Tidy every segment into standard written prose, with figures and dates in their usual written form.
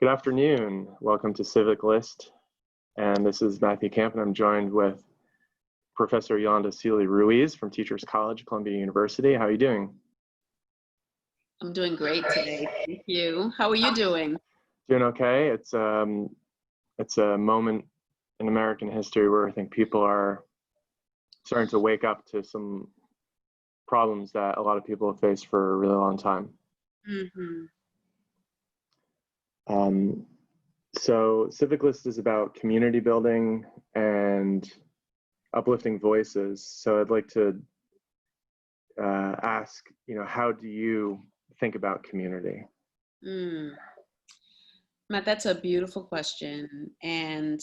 Good afternoon. Welcome to CivicList. And this is Matthew Camp, and I'm joined with Professor Yolanda Sealey-Ruiz from Teachers College, Columbia University. How are you doing? I'm doing great today. Thank you. How are you doing? Doing okay. It's a moment in American history where I think people are starting to wake up to some problems that a lot of people have faced for a really long time. Mm-hmm. So CivicList is about community building and uplifting voices. So I'd like to ask, how do you think about community? Matt, that's a beautiful question. And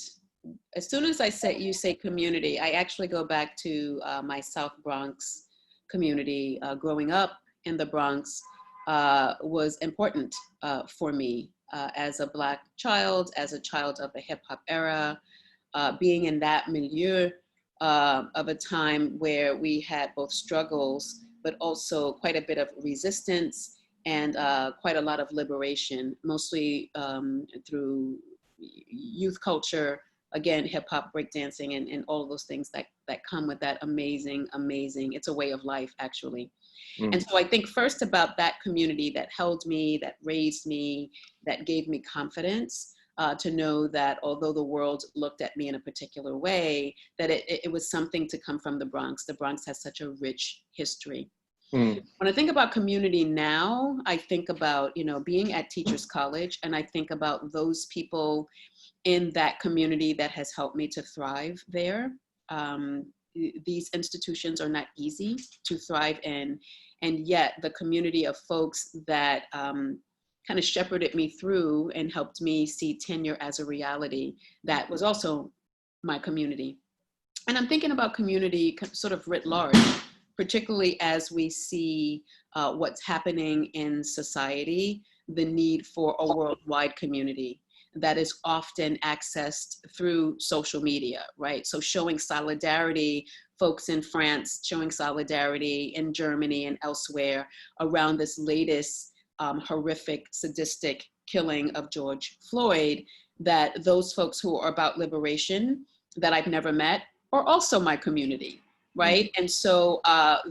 as soon as you say community, I actually go back to my South Bronx community. Growing up in the Bronx was important for me as a Black child, as a child of the hip hop era, being in that milieu of a time where we had both struggles, but also quite a bit of resistance and quite a lot of liberation, mostly through youth culture, again, hip hop, breakdancing, and all of those things that come with that amazing, it's a way of life, actually. And so I think first about that community that held me, that raised me, that gave me confidence to know that although the world looked at me in a particular way, that it was something to come from the Bronx. The Bronx has such a rich history. When I think about community now, I think about, being at Teachers College, and I think about those people in that community that has helped me to thrive there. These institutions are not easy to thrive in, and yet the community of folks that kind of shepherded me through and helped me see tenure as a reality, that was also my community. And I'm thinking about community sort of writ large, particularly as we see what's happening in society, the need for a worldwide community that is often accessed through social media, right? So showing solidarity, folks in France showing solidarity in Germany and elsewhere around this latest horrific, sadistic killing of George Floyd, that those folks who are about liberation that I've never met are also my community, right? And so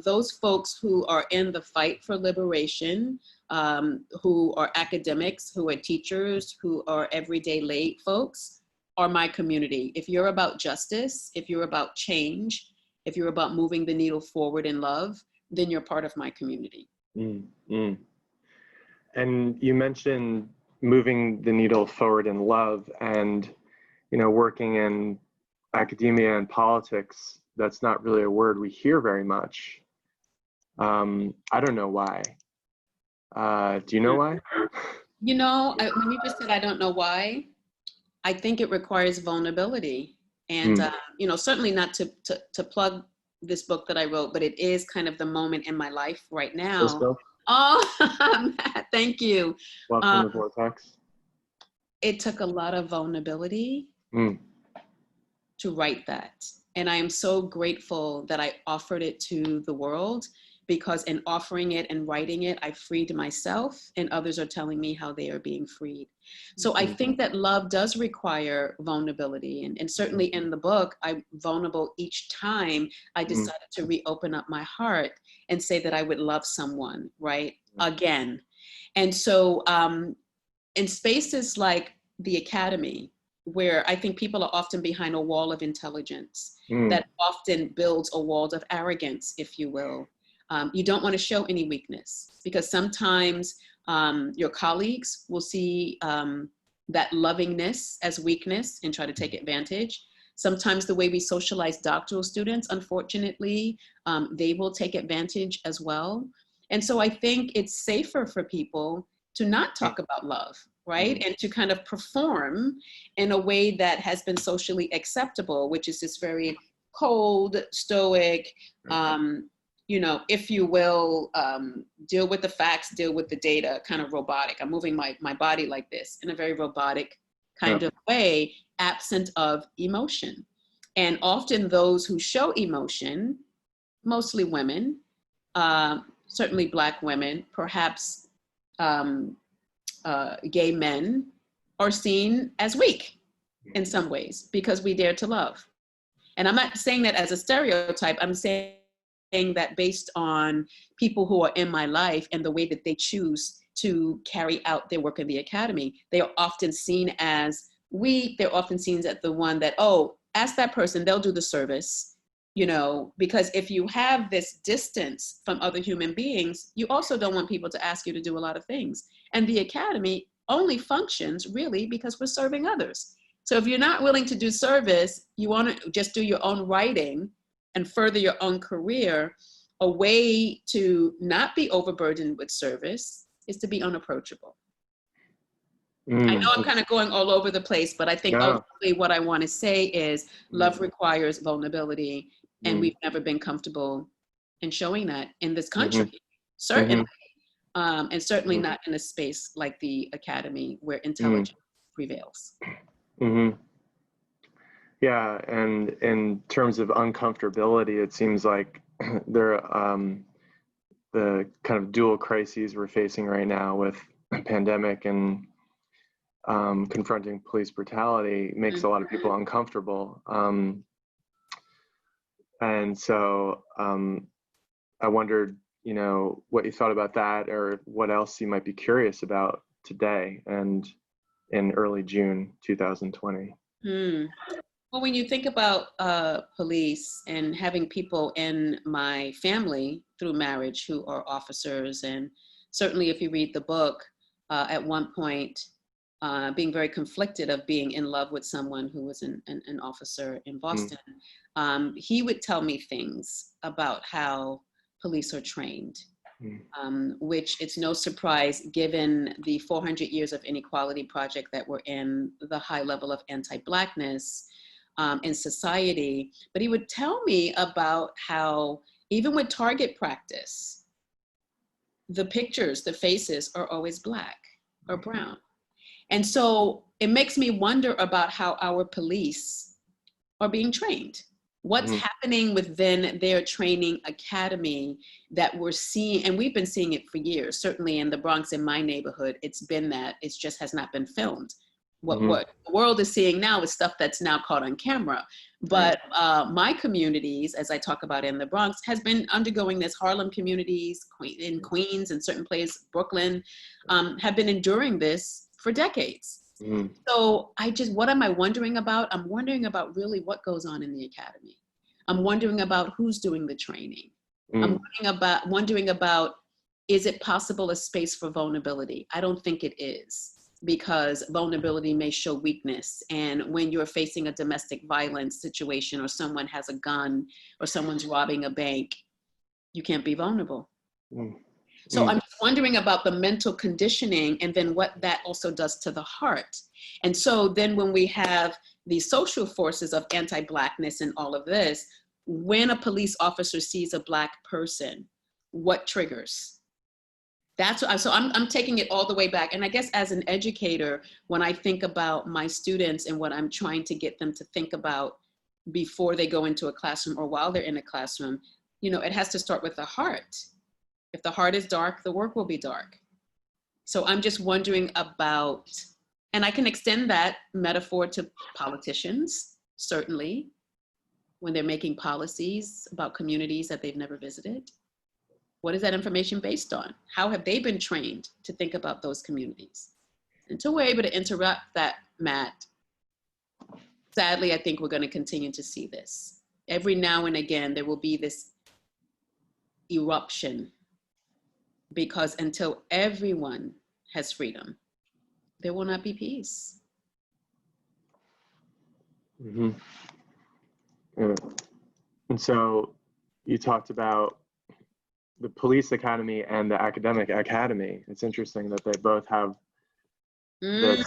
those folks who are in the fight for liberation, who are academics, who are teachers, who are everyday lay folks, are my community. If you're about justice, if you're about change, if you're about moving the needle forward in love, then you're part of my community. And you mentioned moving the needle forward in love, and working in academia and politics. That's not really a word we hear very much. I don't know why. Do you know why? When you just said I don't know why, I think it requires vulnerability. And, certainly not to plug this book that I wrote, but it is kind of the moment in my life right now. Oh, thank you. Welcome to Vortex. It took a lot of vulnerability to write that. And I am so grateful that I offered it to the world, because in offering it and writing it, I freed myself, and others are telling me how they are being freed. So I think that love does require vulnerability. And certainly in the book, I'm vulnerable each time I decided to reopen up my heart and say that I would love someone, right? Again. And so in spaces like the academy, where I think people are often behind a wall of intelligence that often builds a wall of arrogance, if you will. You don't want to show any weakness, because sometimes your colleagues will see that lovingness as weakness and try to take advantage. Sometimes the way we socialize doctoral students, unfortunately, they will take advantage as well. And so I think it's safer for people to not talk about love, right? And to kind of perform in a way that has been socially acceptable, which is this very cold, stoic, if you will, deal with the facts, deal with the data, kind of robotic. I'm moving my body like this in a very robotic kind of way, absent of emotion. And often those who show emotion, mostly women, certainly Black women, perhaps gay men, are seen as weak in some ways because we dare to love. And I'm not saying that as a stereotype. I'm saying that based on people who are in my life and the way that they choose to carry out their work in the academy, they are often seen as weak. They're often seen as the one that, oh, ask that person, they'll do the service, you know, because if you have this distance from other human beings, you also don't want people to ask you to do a lot of things. And the academy only functions really because we're serving others. So if you're not willing to do service, you want to just do your own writing and further your own career, a way to not be overburdened with service is to be unapproachable. I know I'm kind of going all over the place, but I think ultimately what I want to say is love requires vulnerability, and we've never been comfortable in showing that in this country, certainly, and certainly not in a space like the academy where intelligence prevails. Yeah, and in terms of uncomfortability, it seems like there the kind of dual crises we're facing right now with a pandemic and confronting police brutality makes a lot of people uncomfortable. And so I wondered, you know, what you thought about that, or what else you might be curious about today and in early June 2020. Well, when you think about police and having people in my family through marriage who are officers, and certainly if you read the book, at one point, being very conflicted of being in love with someone who was an officer in Boston, he would tell me things about how police are trained, which it's no surprise given the 400 years of inequality project that we're in, the high level of anti-Blackness in society. But he would tell me about how even with target practice, the pictures, the faces are always Black or brown. And so it makes me wonder about how our police are being trained. What's happening within their training academy that we're seeing, and we've been seeing it for years, certainly in the Bronx, in my neighborhood, it's been that, it just has not been filmed. What the world is seeing now is stuff that's now caught on camera. But my communities, as I talk about in the Bronx, has been undergoing this. Harlem communities in Queens and certain places, Brooklyn, have been enduring this for decades. So what am I wondering about? I'm wondering about really what goes on in the academy. I'm wondering about who's doing the training. I'm wondering about, is it possible a space for vulnerability? I don't think it is, because vulnerability may show weakness. And when you're facing a domestic violence situation, or someone has a gun, or someone's robbing a bank, you can't be vulnerable. So I'm just wondering about the mental conditioning, and then what that also does to the heart. And so then when we have these social forces of anti-Blackness and all of this, when a police officer sees a Black person, what triggers? That's what I'm taking it all the way back. And I guess as an educator, when I think about my students and what I'm trying to get them to think about before they go into a classroom or while they're in a classroom, you know, it has to start with the heart. If the heart is dark, the work will be dark. So I'm just wondering about, and I can extend that metaphor to politicians, certainly, when they're making policies about communities that they've never visited. What is that information based on? How have they been trained to think about those communities? Until we're able to interrupt that, Matt, sadly, I think we're going to continue to see this. Every now and again, there will be this eruption, because until everyone has freedom, there will not be peace. And so you talked about the police academy and the academic academy. It's interesting that they both have this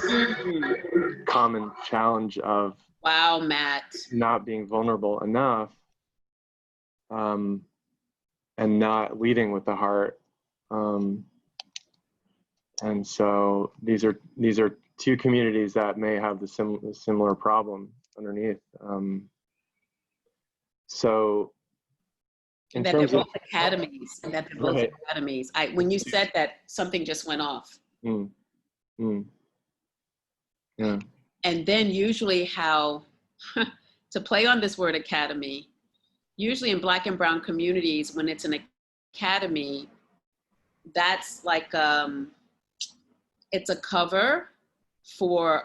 common challenge of Matt, not being vulnerable enough, and not leading with the heart. And so these are two communities that may have the similar problem underneath. So in that terms they're of both academies, and that they're both academies. When you said that, something just went off. Yeah. And then usually how, to play on this word academy, usually in Black and brown communities, when it's an academy, that's like, it's a cover for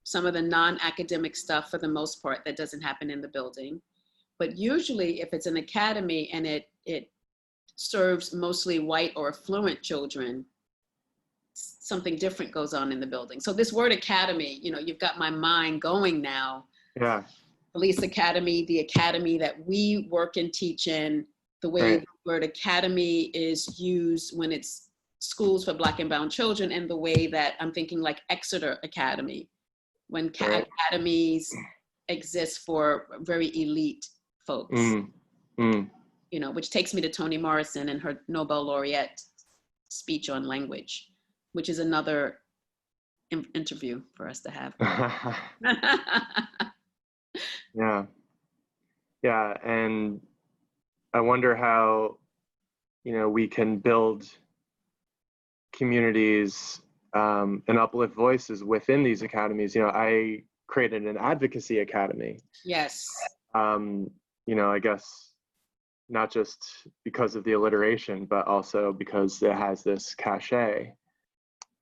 some of the non-academic stuff for the most part that doesn't happen in the building. But usually if it's an academy and it serves mostly white or affluent children, something different goes on in the building. So this word academy, you know, you've got my mind going now. Yeah. Police academy, the academy that we work and teach in, the way the word academy is used when it's schools for Black and brown children, and the way that I'm thinking like Exeter Academy, when academies exist for very elite folks. You know, which takes me to Toni Morrison and her Nobel laureate speech on language, which is another interview for us to have. Yeah, and I wonder how, you know, we can build communities and uplift voices within these academies. You know, I created an advocacy academy. Yes. You know, I guess not just because of the alliteration, but also because it has this cachet.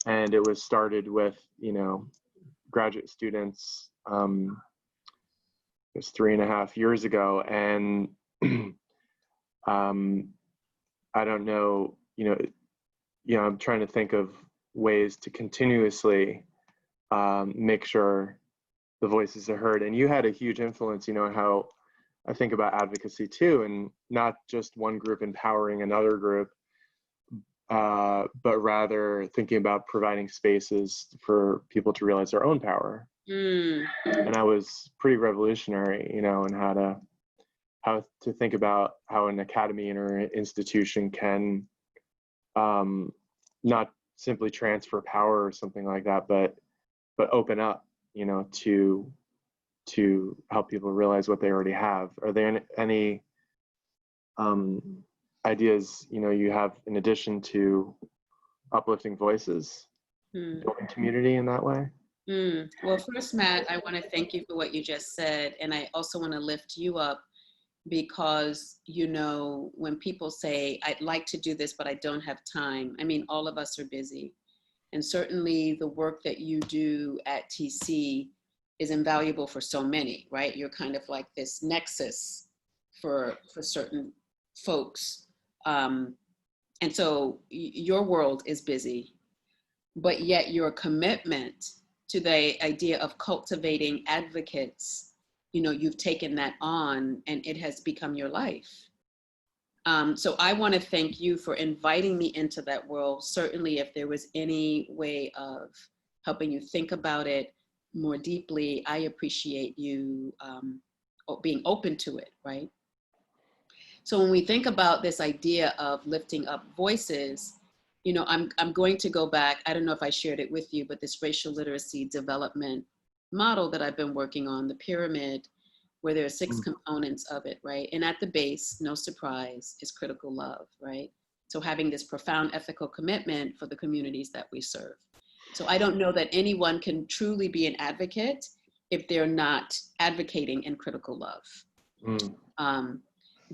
And it was started with, you know, graduate students. It was 3.5 years ago, and I don't know, you know, I'm trying to think of ways to continuously make sure the voices are heard. And you had a huge influence, you know, how I think about advocacy too, and not just one group empowering another group, but rather thinking about providing spaces for people to realize their own power. And that was pretty revolutionary, you know, and how to think about how an academy or an institution can not simply transfer power or something like that, but open up, you know, to help people realize what they already have. Are there any ideas, you know, you have in addition to uplifting voices, building community in that way? Well, first, Matt, I want to thank you for what you just said. And I also want to lift you up because, you know, when people say, I'd like to do this, but I don't have time. I mean, all of us are busy. And certainly the work that you do at TC is invaluable for so many, right? You're kind of like this nexus for certain folks. And so your world is busy, but yet your commitment to the idea of cultivating advocates, you know, you've taken that on and it has become your life. So I want to thank you for inviting me into that world. Certainly, if there was any way of helping you think about it more deeply, I appreciate you being open to it, right? So when we think about this idea of lifting up voices, you know, I'm going to go back, I don't know if I shared it with you, but this racial literacy development model that I've been working on, the pyramid, where there are 6 components of it, right? And at the base, no surprise, is critical love, right? So having this profound ethical commitment for the communities that we serve. So I don't know that anyone can truly be an advocate if they're not advocating in critical love.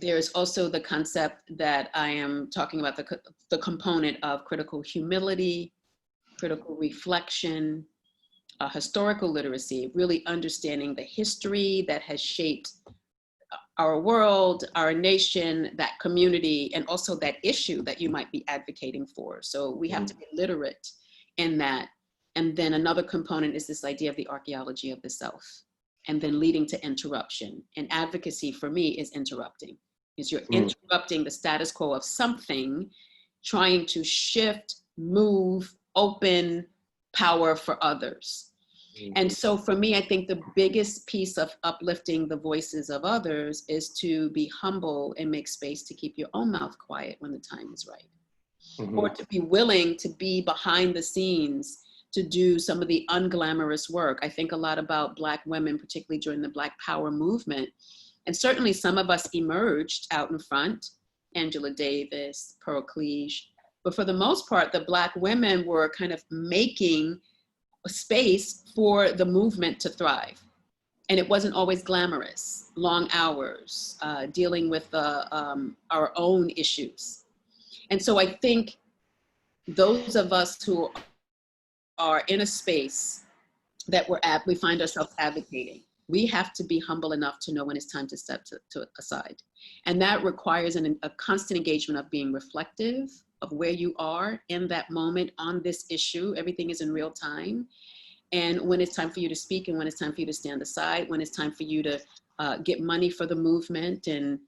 There's also the concept that I am talking about, the component of critical humility, critical reflection, historical literacy, really understanding the history that has shaped our world, our nation, that community, and also that issue that you might be advocating for. So we have to be literate in that. And then another component is this idea of the archaeology of the self, and then leading to interruption. And advocacy for me is interrupting. Is you're interrupting the status quo of something, trying to shift, move, open power for others. And so for me, I think the biggest piece of uplifting the voices of others is to be humble and make space to keep your own mouth quiet when the time is right. Or to be willing to be behind the scenes to do some of the unglamorous work. I think a lot about Black women, particularly during the Black Power movement. And certainly some of us emerged out in front, Angela Davis, Pearl Clige. But for the most part, the Black women were kind of making space for the movement to thrive. And it wasn't always glamorous, long hours, dealing with our own issues. And so I think those of us who are in a space that we find ourselves advocating, we have to be humble enough to know when it's time to step to aside. And that requires a constant engagement of being reflective of where you are in that moment on this issue. Everything is in real time. And when it's time for you to speak, and when it's time for you to stand aside, when it's time for you to get money for the movement and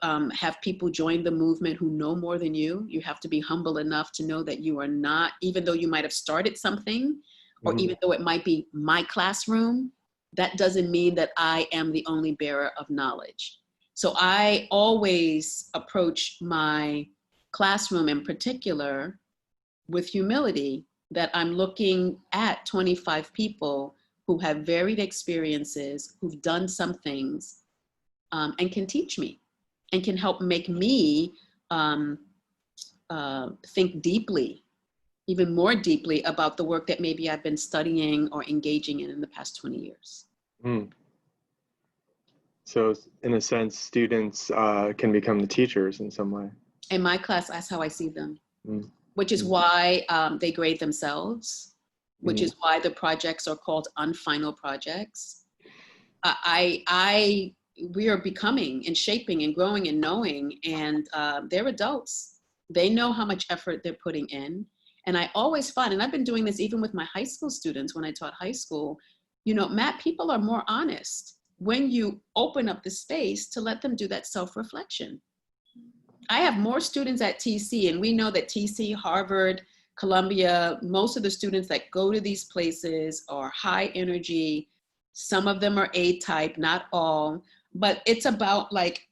have people join the movement who know more than you, you have to be humble enough to know that you are not, even though you might have started something, or even though it might be my classroom, that doesn't mean that I am the only bearer of knowledge. So I always approach my classroom in particular with humility, that I'm looking at 25 people who have varied experiences, who've done some things, and can teach me and can help make me think deeply, even more deeply, about the work that maybe I've been studying or engaging in the past 20 years. Mm. So in a sense, students can become the teachers in some way. In my class, that's how I see them, which is why they grade themselves, which is why the projects are called unfinal projects. We are becoming and shaping and growing and knowing, and they're adults. They know how much effort they're putting in. And I always find, and I've been doing this even with my high school students when I taught high school, you know, Matt, people are more honest when you open up the space to let them do that self-reflection. I have more students at TC, and we know that TC, Harvard, Columbia, most of the students that go to these places are high energy. Some of them are A-type, not all, but it's about like,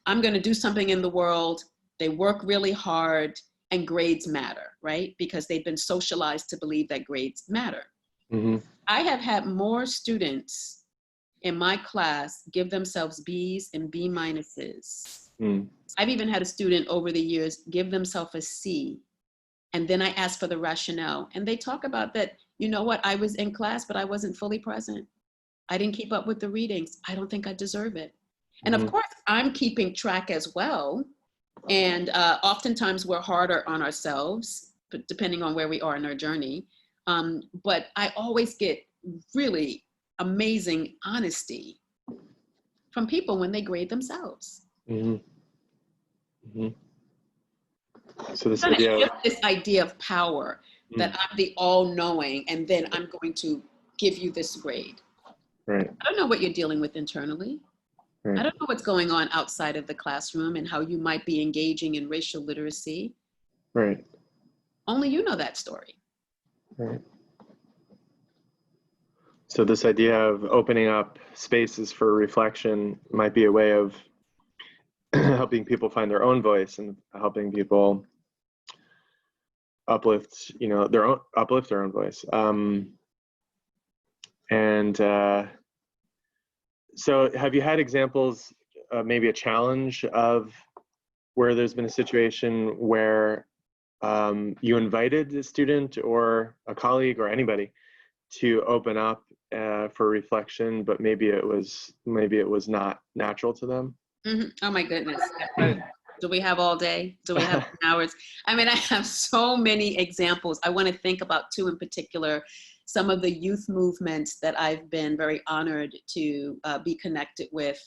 I'm gonna do something in the world. They work really hard, and grades matter, right? Because they've been socialized to believe that grades matter. I have had more students in my class give themselves B's and B minuses. I've even had a student over the years give themselves a C. And then I ask for the rationale. And they talk about that, you know what, I was in class, but I wasn't fully present. I didn't keep up with the readings. I don't think I deserve it. And of course, I'm keeping track as well. And oftentimes we're harder on ourselves, but depending on where we are in our journey. But I always get really amazing honesty from people when they grade themselves. So this idea of power, that I'm the all-knowing, and then I'm going to give you this grade. Right. I don't know what you're dealing with internally. Right. I don't know what's going on outside of the classroom and how you might be engaging in racial literacy. Right. Only you know that story. Right. So this idea of opening up spaces for reflection might be a way of helping people find their own voice and helping people uplift, you know, uplift their own voice. So have you had examples, maybe a challenge of where there's been a situation where you invited a student or a colleague or anybody to open up for reflection, but maybe it was not natural to them? Oh my goodness. Do we have all day? Do we have hours? I mean, I have so many examples. I want to think about two in particular. Some of the youth movements that I've been very honored to be connected with,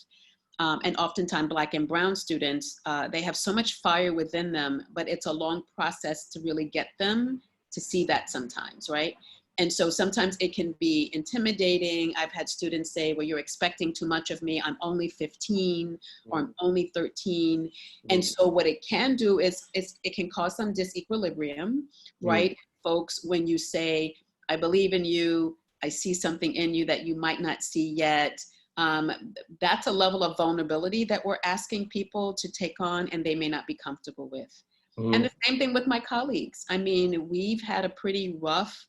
and oftentimes Black and Brown students, they have so much fire within them, but it's a long process to really get them to see that sometimes, right? And so sometimes it can be intimidating. I've had students say, well, you're expecting too much of me. I'm only 15 or I'm only 13. And so what it can do is it can cause some disequilibrium, right? Folks, when you say, I believe in you, I see something in you that you might not see yet. That's a level of vulnerability that we're asking people to take on and they may not be comfortable with. And the same thing with my colleagues. I mean, we've had a pretty rough,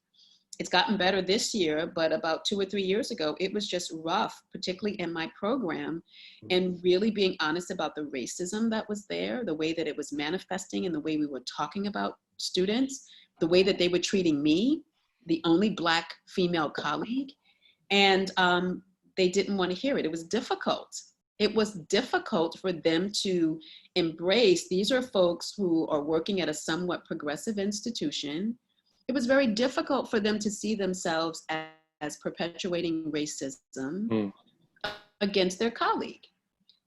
it's gotten better this year, but about 2 or 3 years ago, it was just rough, particularly in my program, and really being honest about the racism that was there, the way that it was manifesting and the way we were talking about students, the way that they were treating me. the only Black female colleague, and they didn't want to hear it. It was difficult. It was difficult for them to embrace. These are folks who are working at a somewhat progressive institution. It was very difficult for them to see themselves as perpetuating racism against their colleague.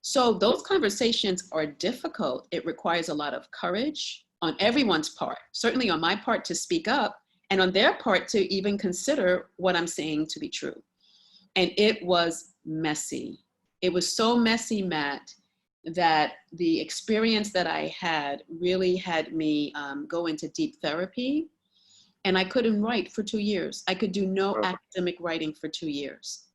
So those conversations are difficult. It requires a lot of courage on everyone's part, certainly on my part to speak up, and on their part to even consider what I'm saying to be true. And it was messy. It was so messy, Matt, that the experience that I had really had me go into deep therapy. And I couldn't write for 2 years. I could do no academic writing for 2 years.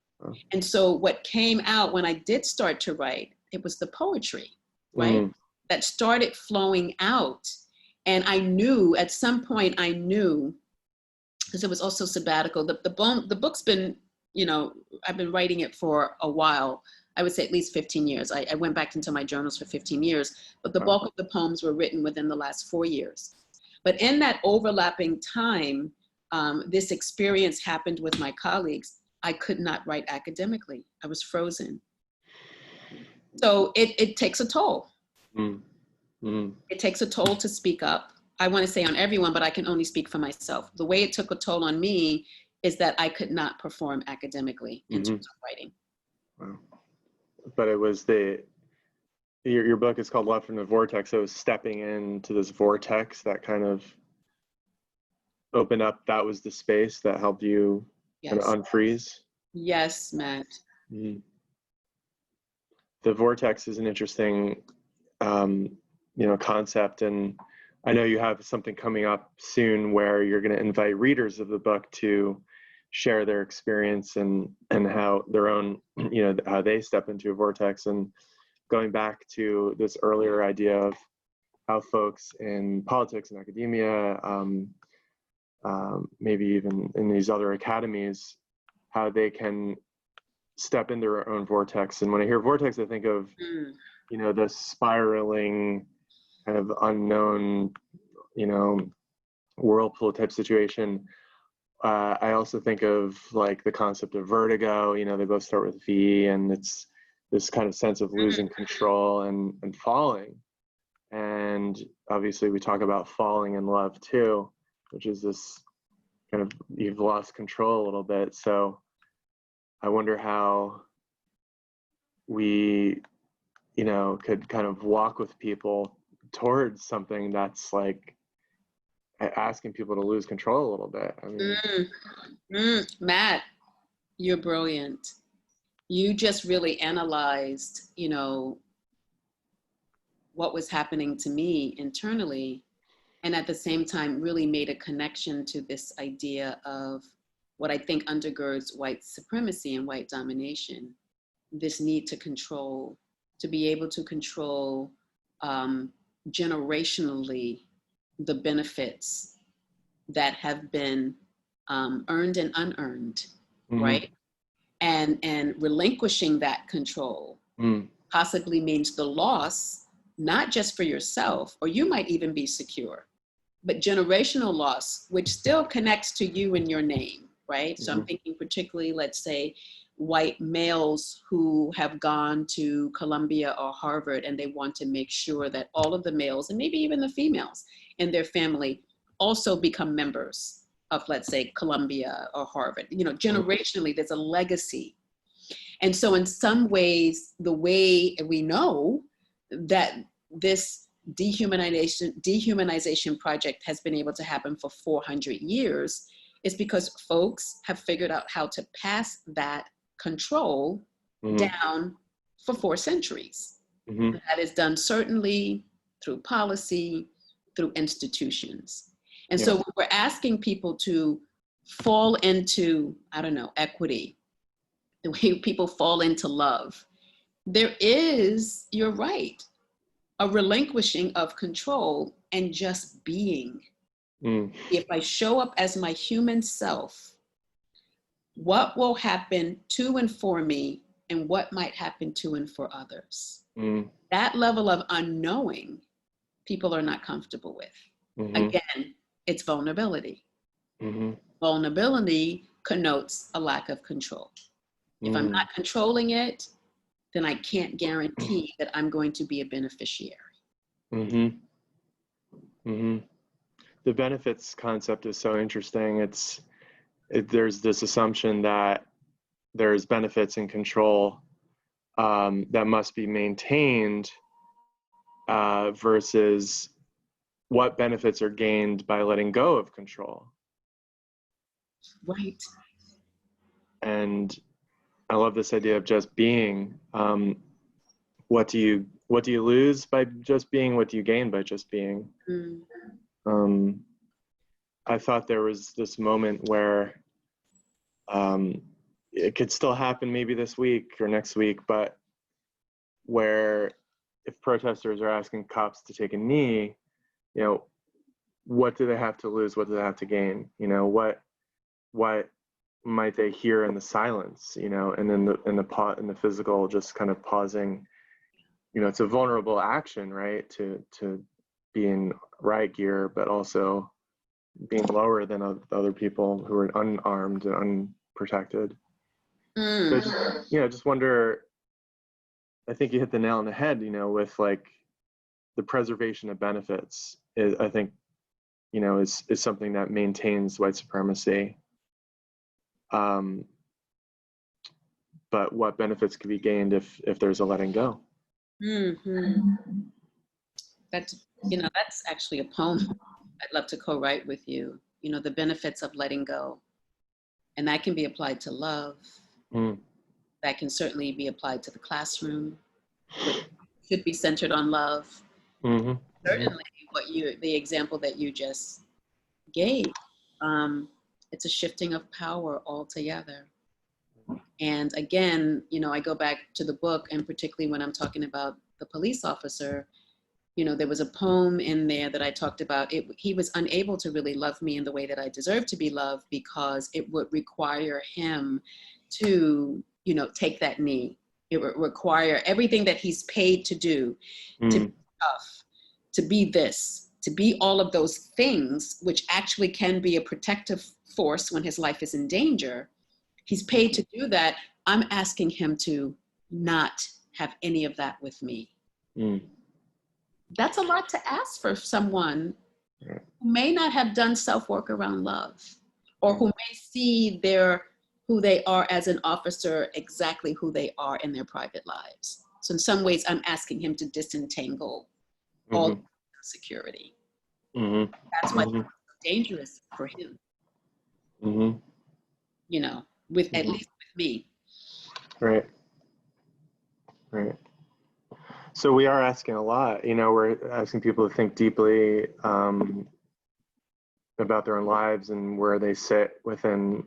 And so what came out when I did start to write, it was the poetry, right? That started flowing out. And I knew at some point, I knew, because it was also sabbatical, the book's been, you know, I've been writing it for a while. I would say at least 15 years. I went back into my journals for 15 years, but the bulk of the poems were written within the last 4 years. But in that overlapping time, this experience happened with my colleagues. I could not write academically. I was frozen. So it takes a toll. It takes a toll to speak up. I want to say on everyone, but I can only speak for myself. The way it took a toll on me is that I could not perform academically in terms of writing. Wow. But it was your book is called Love from the Vortex. So it was stepping into this vortex that kind of opened up. That was the space that helped you kind of unfreeze. Yes, Matt. The vortex is an interesting, concept. And I know you have something coming up soon where you're going to invite readers of the book to share their experience and how their own, how they step into a vortex. And going back to this earlier idea of how folks in politics and academia, maybe even in these other academies, how they can step into their own vortex. And when I hear vortex, I think of, the spiraling kind of unknown, whirlpool type situation. I also think of like the concept of vertigo, they both start with V, and it's this kind of sense of losing control and falling. And obviously we talk about falling in love too, which is this kind of, you've lost control a little bit. So I wonder how we, could kind of walk with people towards something that's like asking people to lose control a little bit. I mean, Matt, you're brilliant. You just really analyzed, what was happening to me internally, and at the same time really made a connection to this idea of what I think undergirds white supremacy and white domination, this need to control, to be able to control generationally the benefits that have been earned and unearned, right? And relinquishing that control possibly means the loss, not just for yourself, or you might even be secure, but generational loss, which still connects to you and your name, right? So I'm thinking particularly, let's say, white males who have gone to Columbia or Harvard, and they want to make sure that all of the males, and maybe even the females in their family, also become members of, let's say, Columbia or Harvard. Generationally, there's a legacy. And so in some ways, the way we know that this dehumanization project has been able to happen for 400 years is because folks have figured out how to pass that control down for 4 centuries. That is done certainly through policy, through institutions. And so when we're asking people to fall into, equity, the way people fall into love, there is, you're right, a relinquishing of control and just being. If I show up as my human self, what will happen to and for me, and what might happen to and for others? That level of unknowing, people are not comfortable with. Again, it's vulnerability. Vulnerability connotes a lack of control. If I'm not controlling it, then I can't guarantee that I'm going to be a beneficiary. Mm-hmm. Mm-hmm. The benefits concept is so interesting. There's this assumption that there's benefits in control that must be maintained versus what benefits are gained by letting go of control. Right. And I love this idea of just being. What do you lose by just being? What do you gain by just being? I thought there was this moment where it could still happen maybe this week or next week, but where if protesters are asking cops to take a knee, you know, what do they have to lose? What do they have to gain? You know, what might they hear in the silence? You know, and then in the physical, just kind of pausing. You know, it's a vulnerable action, right? To be in riot gear, but also being lower than other people who are unarmed and unprotected. So just wonder. I think you hit the nail on the head. You know, with like the preservation of benefits. I think, you know, is something that maintains white supremacy. But what benefits could be gained if there's a letting go? That's actually a poem I'd love to co-write with you. You know, the benefits of letting go. And that can be applied to love. That can certainly be applied to the classroom, which should be centered on love. Certainly the example that you just gave, it's a shifting of power altogether. And again, you know, I go back to the book, and particularly when I'm talking about the police officer, you know, there was a poem in there that I talked about. He was unable to really love me in the way that I deserve to be loved because it would require him to, you know, take that knee. It would require everything that he's paid to do, to be tough, to be this, to be all of those things, which actually can be a protective force when his life is in danger. He's paid to do that. I'm asking him to not have any of that with me. That's a lot to ask for someone who may not have done self-work around love, or who may see who they are as an officer exactly who they are in their private lives. So in some ways, I'm asking him to disentangle all security. That's why it's so dangerous for him. You know, at least with me. Right. So we are asking a lot, you know, we're asking people to think deeply about their own lives and where they sit within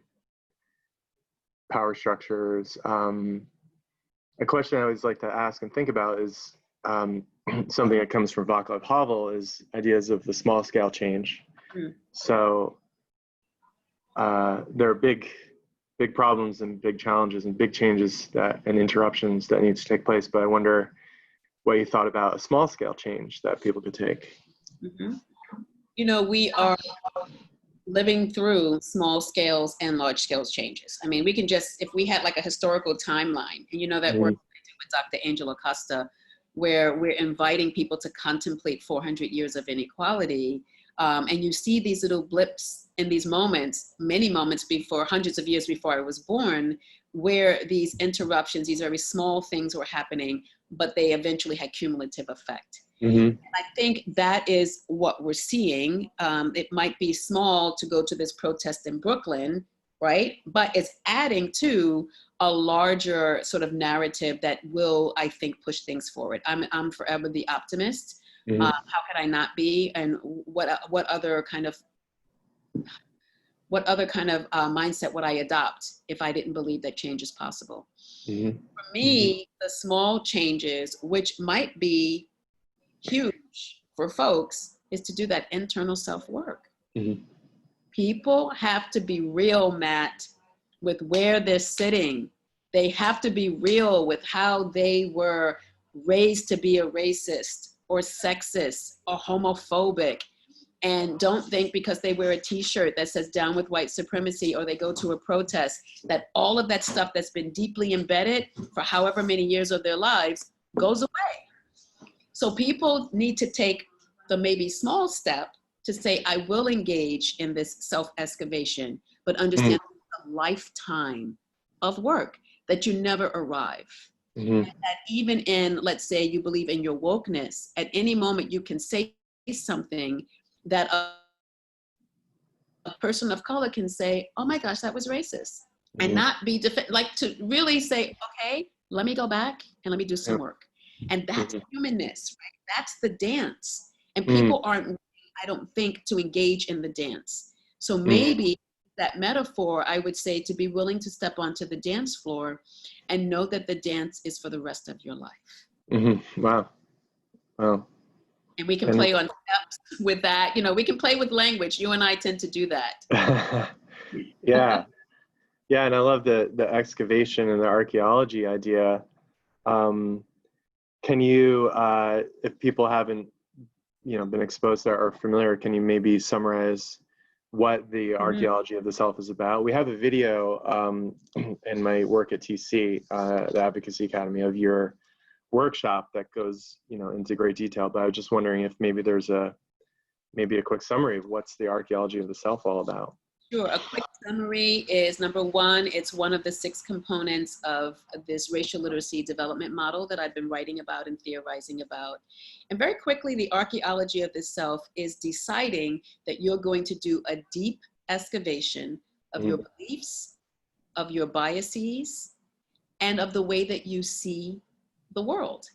power structures. A question I always like to ask and think about is something that comes from Václav Havel, is ideas of the small scale change. So there are big problems and big challenges and big changes and interruptions that need to take place, but I wonder what you thought about a small scale change that people could take. You know, we are living through small scales and large scale changes. I mean, we can just, if we had like a historical timeline, and you know that work with Dr. Angel Acosta, where we're inviting people to contemplate 400 years of inequality, and you see these little blips in these moments, many moments before, hundreds of years before I was born, where these interruptions, these very small things were happening, but they eventually had cumulative effect. And I think that is what we're seeing. It might be small to go to this protest in Brooklyn, right? But it's adding to a larger sort of narrative that will, I think, push things forward. I'm forever the optimist. How could I not be? And what other kind of mindset would I adopt if I didn't believe that change is possible? For me, the small changes, which might be huge for folks, is to do that internal self-work. People have to be real, Matt, with where they're sitting. They have to be real with how they were raised to be a racist or sexist or homophobic. And don't think because they wear a t-shirt that says down with white supremacy, or they go to a protest, that all of that stuff that's been deeply embedded for however many years of their lives goes away. So people need to take the maybe small step to say, I will engage in this self-excavation, but understand a lifetime of work, that you never arrive. And that even in, let's say you believe in your wokeness, at any moment you can say something that a person of color can say, oh my gosh, that was racist. And not be, like to really say, okay, let me go back and let me do some work. And that's humanness, right? That's the dance. And people aren't, I don't think, to engage in the dance. So maybe that metaphor, I would say, to be willing to step onto the dance floor and know that the dance is for the rest of your life. Wow. Wow. And we can play on steps with that. You know, we can play with language. You and I tend to do that. Yeah. Yeah. And I love the excavation and the archaeology idea. Can you, if people haven't, been exposed to or familiar, can you maybe summarize what the archaeology of the self is about? We have a video in my work at TC, the Advocacy Academy, of your workshop that goes, into great detail. But I was just wondering if maybe there's a quick summary of what's the archaeology of the self all about. Sure. A quick summary is, number one, it's one of the 6 components of this racial literacy development model that I've been writing about and theorizing about. And very quickly, the archaeology of the self is deciding that you're going to do a deep excavation of your beliefs, of your biases, and of the way that you see the world.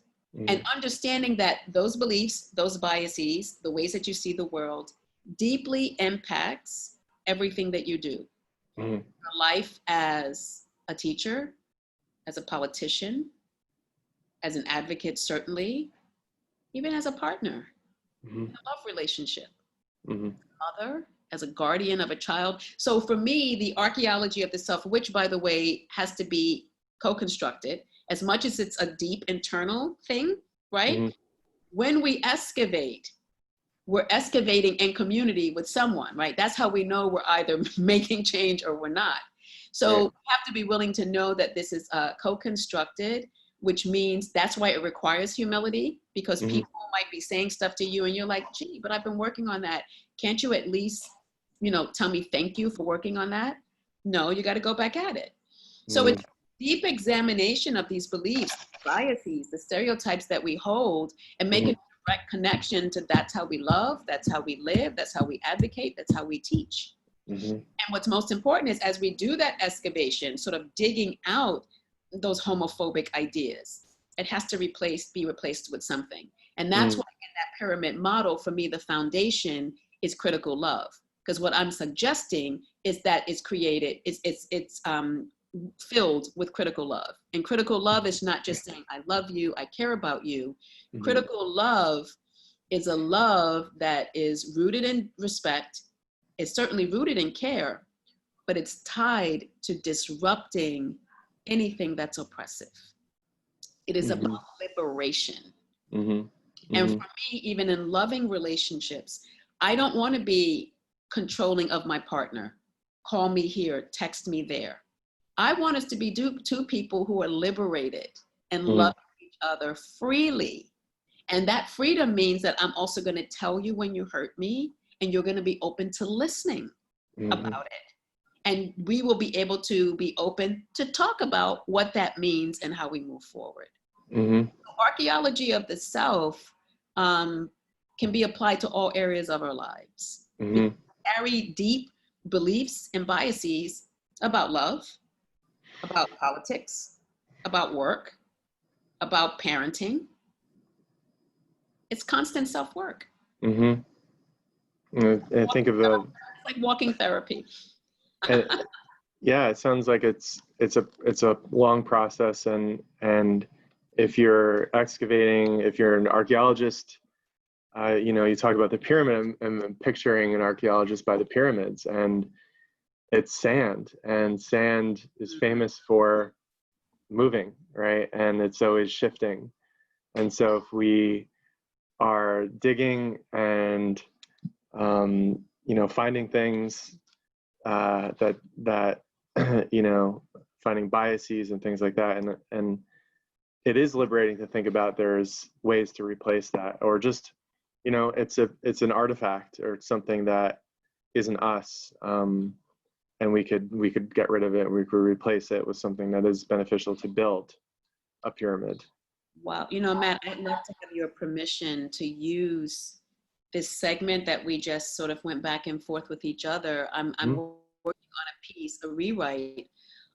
And understanding that those beliefs, those biases, the ways that you see the world deeply impacts everything that you do. Your life as a teacher, as a politician, as an advocate, certainly, even as a partner, in a love relationship, as a mother, as a guardian of a child. So for me, the archaeology of the self, which by the way, has to be co-constructed, as much as it's a deep internal thing, right? When we excavate, we're excavating in community with someone, right? That's how we know we're either making change or we're not. So we have to be willing to know that this is co-constructed, which means that's why it requires humility, because people might be saying stuff to you and you're like, gee, but I've been working on that. Can't you at least, tell me thank you for working on that? No, you got to go back at it. So it's deep examination of these beliefs, biases, the stereotypes that we hold, and making a direct connection to that's how we love, that's how we live, that's how we advocate, that's how we teach. And what's most important is, as we do that excavation, sort of digging out those homophobic ideas, it has to be replaced with something. And that's why in that pyramid model, for me, the foundation is critical love. Because what I'm suggesting is that it's created, it's filled with critical love. And critical love is not just saying, I love you, I care about you. Critical love is a love that is rooted in respect. It's certainly rooted in care, but it's tied to disrupting anything that's oppressive. It is about liberation. And for me, even in loving relationships, I don't want to be controlling of my partner. Call me here, text me there. I want us to be two people who are liberated and love each other freely. And that freedom means that I'm also going to tell you when you hurt me, and you're going to be open to listening about it. And we will be able to be open to talk about what that means and how we move forward. Archaeology of the self can be applied to all areas of our lives. We carry deep beliefs and biases about love, about politics, about work, about parenting. It's constant self-work. I think of the, like walking therapy. Yeah, it sounds like it's a long process, and if you're excavating, if you're an archaeologist, you talk about the pyramid, and picturing an archaeologist by the pyramids, and it's sand, and sand is famous for moving, right? And it's always shifting. And so if we are digging and You know, finding things that you know, finding biases and things like that, and it is liberating to think about there's ways to replace that, or just, you know, it's an artifact or something that isn't us, and we could get rid of it. We could replace it with something that is beneficial to build a pyramid. Wow. You know, Matt, I'd love to have your permission to use this segment that we just sort of went back and forth with each other. I'm working on a piece, a rewrite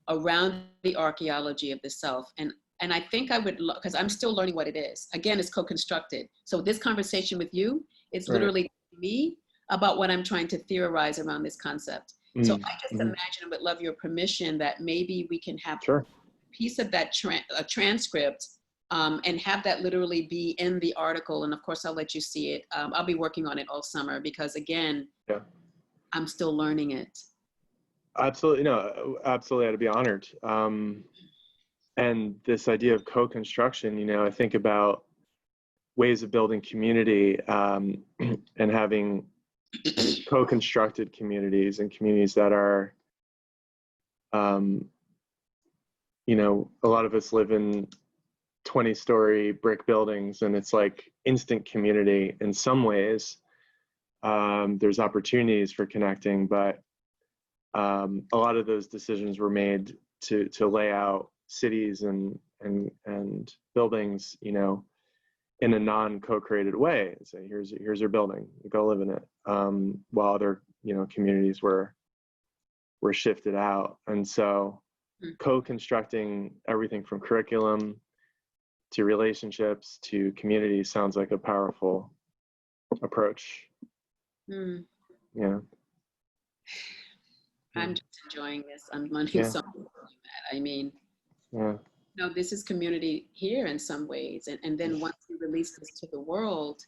around the archaeology of the self. And I think I would, because I'm still learning what it is. Again, it's co-constructed. So this conversation with you is literally me about what I'm trying to theorize around this concept. So I just imagine, I would love your permission that maybe we can have a piece of that a transcript, and have that literally be in the article. And of course, I'll let you see it. I'll be working on it all summer because, again, I'm still learning it. Absolutely. No, absolutely. I'd be honored. And this idea of co-construction, you know, I think about ways of building community, and having co-constructed communities, and communities that are, you know, a lot of us live in 20-story brick buildings, and it's like instant community in some ways. There's opportunities for connecting, but a lot of those decisions were made to lay out cities and buildings, you know, in a non-co-created way. Say, here's your building, you go live in it. While other, you know, communities were shifted out. And so co-constructing everything from curriculum to relationships to community sounds like a powerful approach. Yeah. I'm just enjoying this. I'm learning so much. I mean, you know, this is community here in some ways. And then once we release this to the world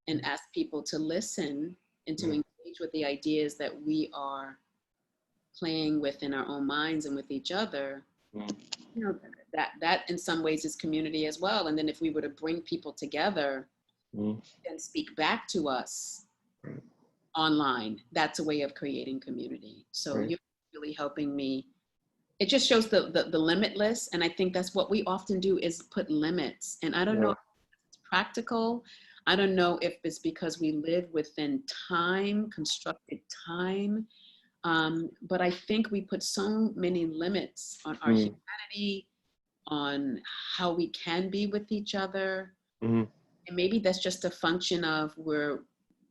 and ask people to listen and to engage with the ideas that we are playing with in our own minds and with each other, you know, that in some ways is community as well. And then if we were to bring people together and speak back to us online, that's a way of creating community. So you're really helping me. It just shows the limitless. And I think that's what we often do, is put limits. And I don't know if it's practical. I don't know if it's because we live within time, constructed time. But I think we put so many limits on our humanity, on how we can be with each other. And maybe that's just a function of we're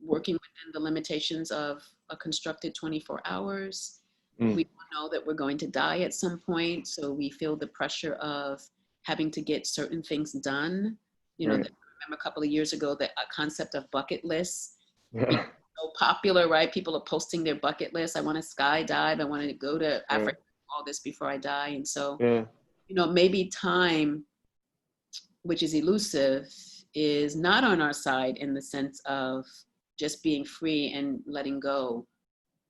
working within the limitations of a constructed 24 hours. We know that we're going to die at some point. So we feel the pressure of having to get certain things done. You know, I remember a couple of years ago, that concept of bucket lists became so popular, right? People are posting their bucket list. I want to skydive. I want to go to Africa, all this before I die. And so, you know, maybe time, which is elusive, is not on our side in the sense of just being free and letting go.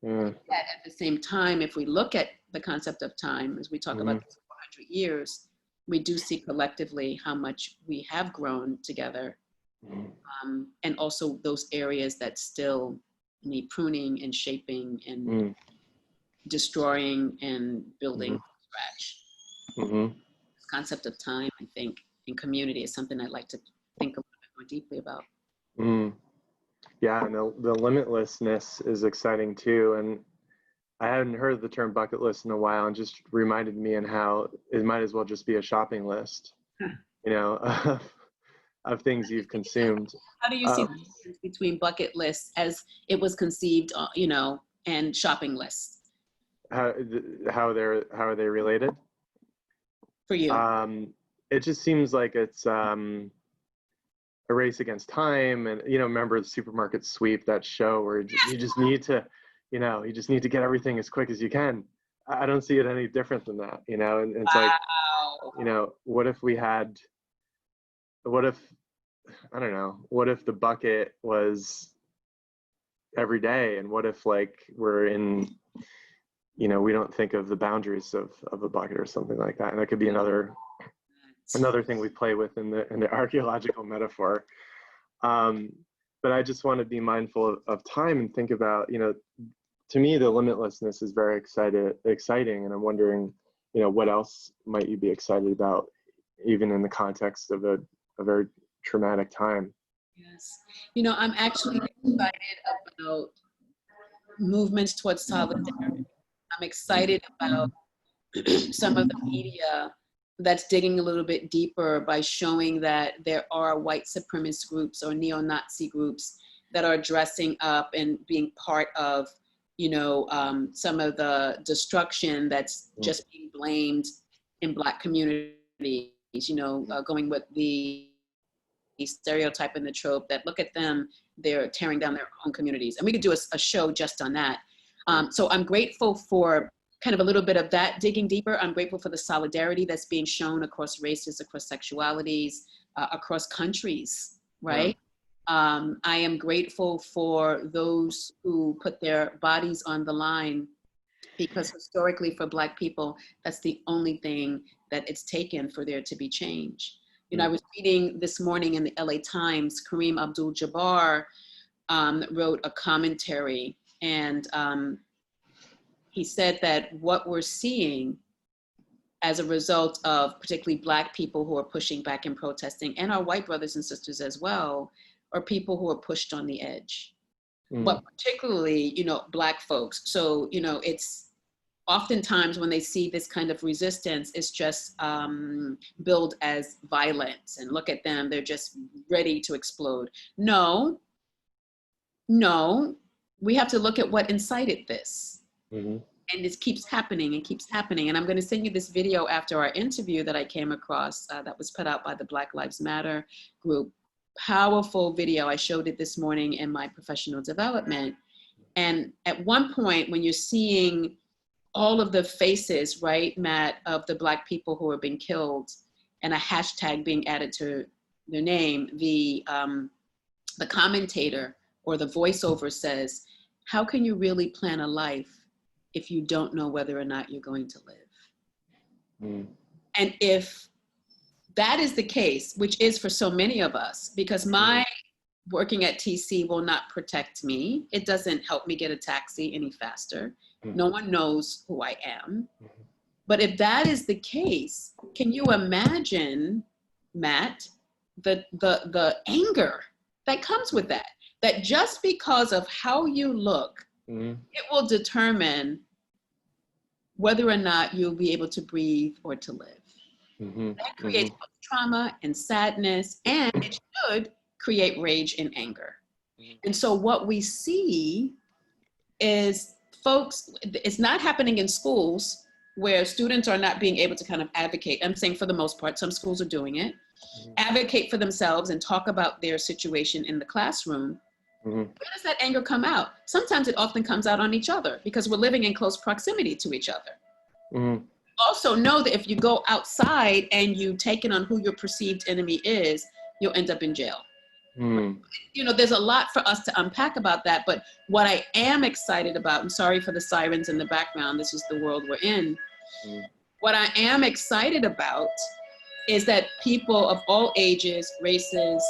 Yet at the same time, if we look at the concept of time, as we talk about this 400 years, we do see collectively how much we have grown together. And also those areas that still need pruning and shaping and destroying and building from scratch. This concept of time, I think, in community is something I'd like to think a little bit more deeply about. Yeah, and the limitlessness is exciting too. And I hadn't heard the term bucket list in a while, and just reminded me and how it might as well just be a shopping list, you know, of things you've consumed. How do you see the difference between bucket lists as it was conceived, you know, and shopping lists? How are they related? For you? It just seems like it's a race against time. And, you know, remember the Supermarket Sweep, that show where you just need to, you know, you just need to get everything as quick as you can. I don't see it any different than that, you know. And it's like, you know, what if I don't know, what if the bucket was every day? And what if, like, we're in, you know, we don't think of the boundaries of a bucket or something like that. And that could be another thing we play with in the archaeological metaphor. But but I just want to be mindful of time and think about, to me, the limitlessness is very exciting. And I'm wondering, what else might you be excited about, even in the context of a very traumatic time? Yes. I'm actually excited about movements towards solidarity. I'm excited about some of the media that's digging a little bit deeper by showing that there are white supremacist groups or neo-Nazi groups that are dressing up and being part of, some of the destruction that's just being blamed in Black communities, going with the stereotype and the trope that, look at them, they're tearing down their own communities. And we could do a show just on that. So I'm grateful for kind of a little bit of that digging deeper. I'm grateful for the solidarity that's being shown across races, across sexualities, across countries, right? Yeah. I am grateful for those who put their bodies on the line, because historically for Black people, that's the only thing that it's taken for there to be change. I was reading this morning in the LA Times, Kareem Abdul-Jabbar wrote a commentary, and he said that what we're seeing as a result of particularly Black people who are pushing back and protesting, and our white brothers and sisters as well, are people who are pushed on the edge. But particularly, Black folks. So, it's oftentimes when they see this kind of resistance, it's just billed as violence, and look at them, they're just ready to explode. No, we have to look at what incited this. And this keeps happening and keeps happening. And I'm going to send you this video after our interview that I came across that was put out by the Black Lives Matter group. Powerful video. I showed it this morning in my professional development. And at one point, when you're seeing all of the faces, right, Matt, of the Black people who are being killed, and a hashtag being added to their name, the commentator or the voiceover says, how can you really plan a life if you don't know whether or not you're going to live? And if that is the case, which is for so many of us, because my working at TC will not protect me. It doesn't help me get a taxi any faster. No one knows who I am. But if that is the case, can you imagine, Matt, the anger that comes with that? That just because of how you look, it will determine whether or not you'll be able to breathe or to live. That creates both trauma and sadness, and it should create rage and anger. And so what we see is folks, it's not happening in schools where students are not being able to kind of advocate. I'm saying for the most part, some schools are doing it, advocate for themselves and talk about their situation in the classroom. Where does that anger come out? Sometimes it often comes out on each other because we're living in close proximity to each other. Also know that if you go outside and you take it on who your perceived enemy is, you'll end up in jail. There's a lot for us to unpack about that, but what I am excited about, and sorry for the sirens in the background, this is the world we're in. What I am excited about is that people of all ages, races,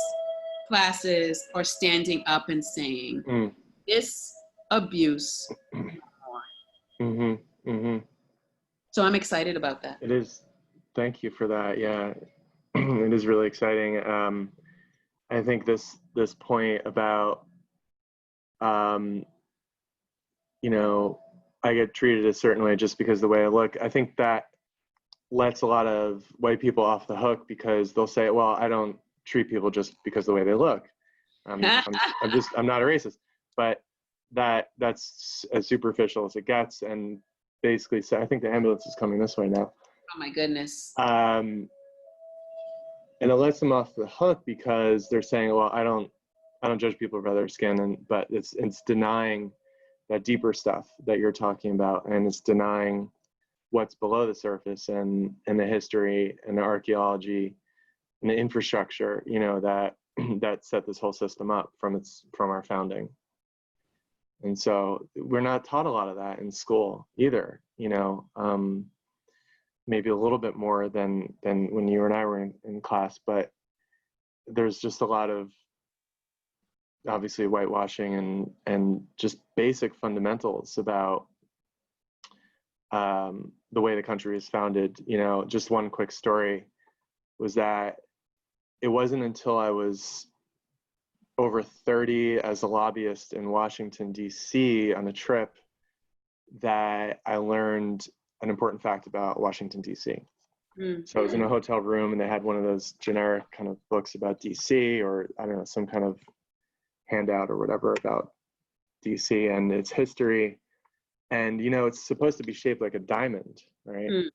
classes are standing up and saying, this abuse. So I'm excited about that. It is. Thank you for that. Yeah, it is really exciting. I think this point about, I get treated a certain way just because of the way I look. I think that lets a lot of white people off the hook because they'll say, well, I don't treat people just because of the way they look. I'm not a racist, but that's as superficial as it gets. And basically say, I think the ambulance is coming this way now. Oh my goodness. And it lets them off the hook because they're saying, well, I don't judge people by their skin, but it's denying that deeper stuff that you're talking about, and it's denying what's below the surface and the history and the archaeology and the infrastructure, that set this whole system up from our founding. And so we're not taught a lot of that in school either, maybe a little bit more than when you and I were in class, but there's just a lot of obviously whitewashing and just basic fundamentals about the way the country is founded. You know, just one quick story was that it wasn't until I was over 30 as a lobbyist in Washington, D.C. on a trip that I learned an important fact about Washington, D.C. So I was in a hotel room and they had one of those generic kind of books about DC, or I don't know, some kind of handout or whatever about DC and its history. And, you know, it's supposed to be shaped like a diamond, right?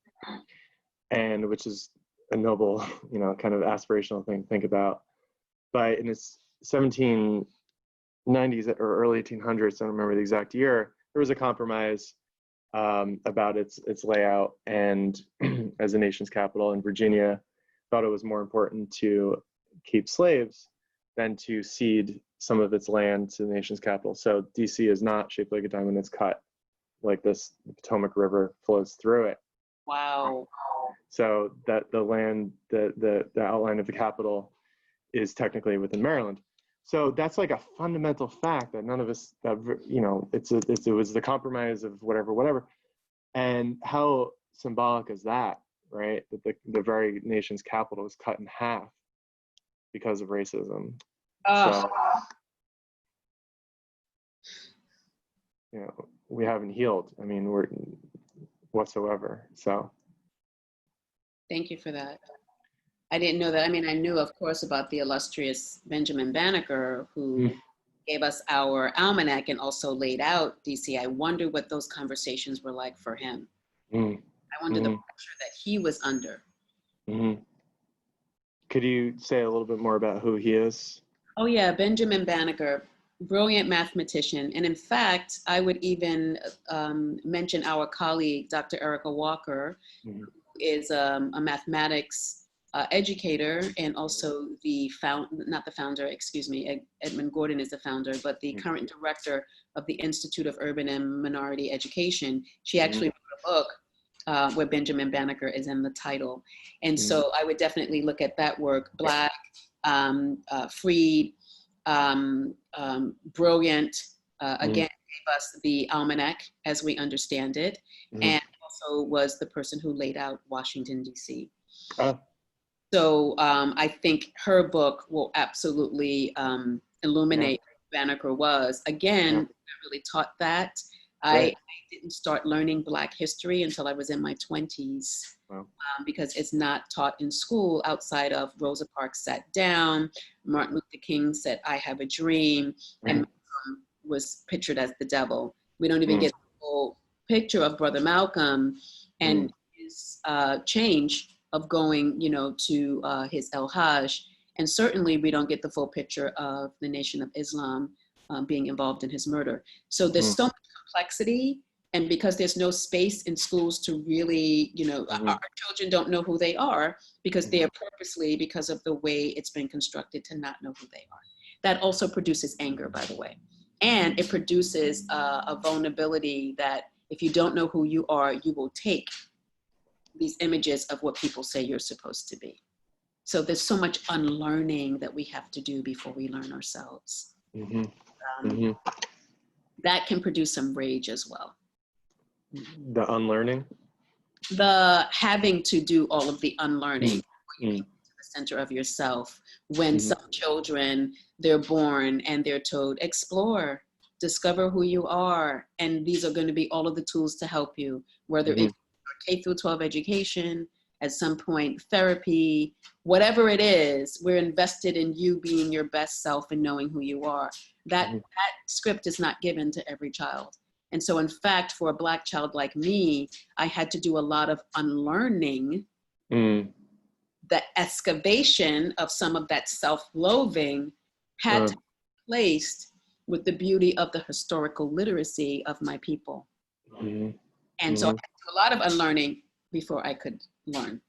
And which is a noble, you know, kind of aspirational thing to think about. But in the 1790s or early 1800s, I don't remember the exact year, there was a compromise about its layout, and as the nation's capital in Virginia, thought it was more important to keep slaves than to cede some of its land to the nation's capital. So DC is not shaped like a diamond, it's cut like this. The Potomac River flows through it. Wow. So that the land, the outline of the capital is technically within Maryland. So that's like a fundamental fact that none of us, that, you know, it was the compromise of whatever. And how symbolic is that, right? That the very nation's capital was cut in half because of racism. So, you know, we haven't healed. I mean, we're whatsoever. So. Thank you for that. I didn't know that. I mean, I knew, of course, about the illustrious Benjamin Banneker, who gave us our almanac and also laid out DC. I wonder what those conversations were like for him. I wonder the pressure that he was under. Could you say a little bit more about who he is? Oh yeah, Benjamin Banneker, brilliant mathematician. And in fact, I would even mention our colleague, Dr. Erica Walker, who is a mathematics educator, and also Edmund Gordon is the founder, but the current director of the Institute of Urban and Minority Education. She actually wrote a book where Benjamin Banneker is in the title. And so I would definitely look at that work. Black, freed, brilliant, again, gave us the almanac as we understand it, and also was the person who laid out Washington, D.C. So I think her book will absolutely illuminate who Banneker was. Again, I really taught that. I didn't start learning Black history until I was in my 20s, because it's not taught in school outside of Rosa Parks Sat Down, Martin Luther King said, I have a dream, and Malcolm was pictured as the devil. We don't even get the full picture of Brother Malcolm and his change of going, you know, to his El Hajj. And certainly we don't get the full picture of the Nation of Islam being involved in his murder. So there's so much complexity, and because there's no space in schools to really, you know, our children don't know who they are because they are purposely, because of the way it's been constructed, to not know who they are. That also produces anger, by the way. And it produces a vulnerability that if you don't know who you are, you will take these images of what people say you're supposed to be. So there's so much unlearning that we have to do before we learn ourselves. That can produce some rage as well. The unlearning? The having to do all of the unlearning to the center of yourself. When some children, they're born and they're told, explore, discover who you are. And these are going to be all of the tools to help you, whether it's K through 12 education, at some point therapy, whatever it is, we're invested in you being your best self and knowing who you are. That script is not given to every child. And so in fact, for a Black child like me, I had to do a lot of unlearning. The excavation of some of that self-loathing had to be placed with the beauty of the historical literacy of my people. And so I had to do a lot of unlearning before I could learn.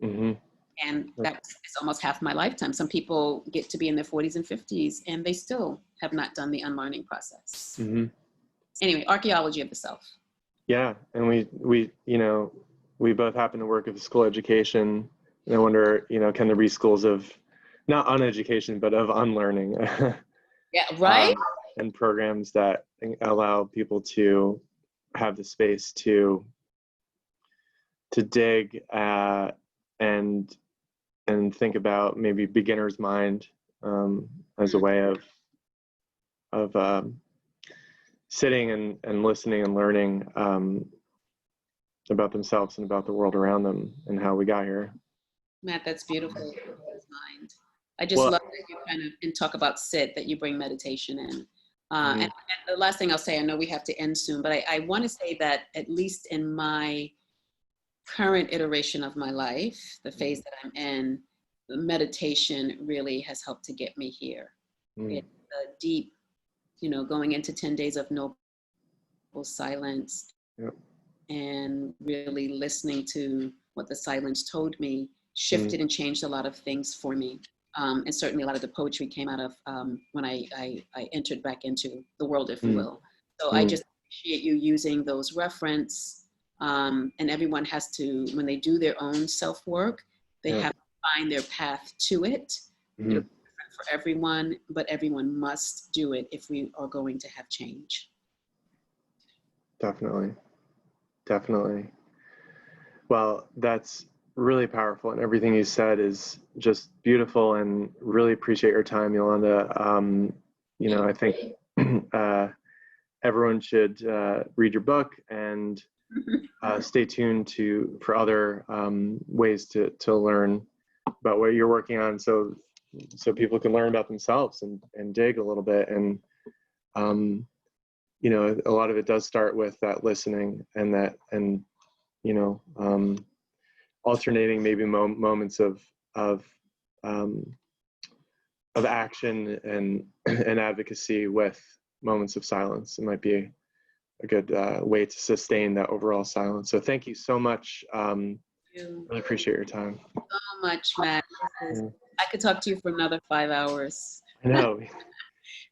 And that's almost half my lifetime. Some people get to be in their 40s and 50s and they still have not done the unlearning process. Anyway, archaeology of the self. Yeah, and we you know, we both happen to work with school education. And I wonder, you know, can there be schools of, not uneducation, but of unlearning? Yeah, right? And programs that allow people to have the space to dig and think about maybe beginner's mind as a way of sitting and listening and learning about themselves and about the world around them and how we got here. Matt, that's beautiful. Mind. I just Well, love that you kind of, and talk about sit, that you bring meditation in. Mm-hmm. And the last thing I'll say, I know we have to end soon, but I want to say that at least in my current iteration of my life, the phase that I'm in, the meditation really has helped to get me here. It's a deep, going into 10 days of noble silence. Yep. And really listening to what the silence told me shifted and changed a lot of things for me. And certainly a lot of the poetry came out of when I entered back into the world, if you will. So I just appreciate you using those reference. And everyone has to, when they do their own self-work, they have to find their path to it. It'll be different for everyone, but everyone must do it if we are going to have change. Definitely. Well, that's really powerful, and everything you said is just beautiful, and really appreciate your time, Yolanda. I think everyone should read your book and stay tuned for other ways to learn about what you're working on, so people can learn about themselves and dig a little bit. And a lot of it does start with that listening and alternating maybe moments of action and advocacy with moments of silence. It might be a good way to sustain that overall silence. So thank you so much. Really appreciate your time. So much, Matt. I could talk to you for another 5 hours. I know.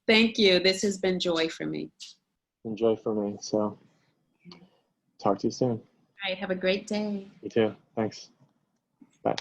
Thank you. This has been joy for me. Enjoy for me. So talk to you soon. All right. Have a great day. You too. Thanks. Bye.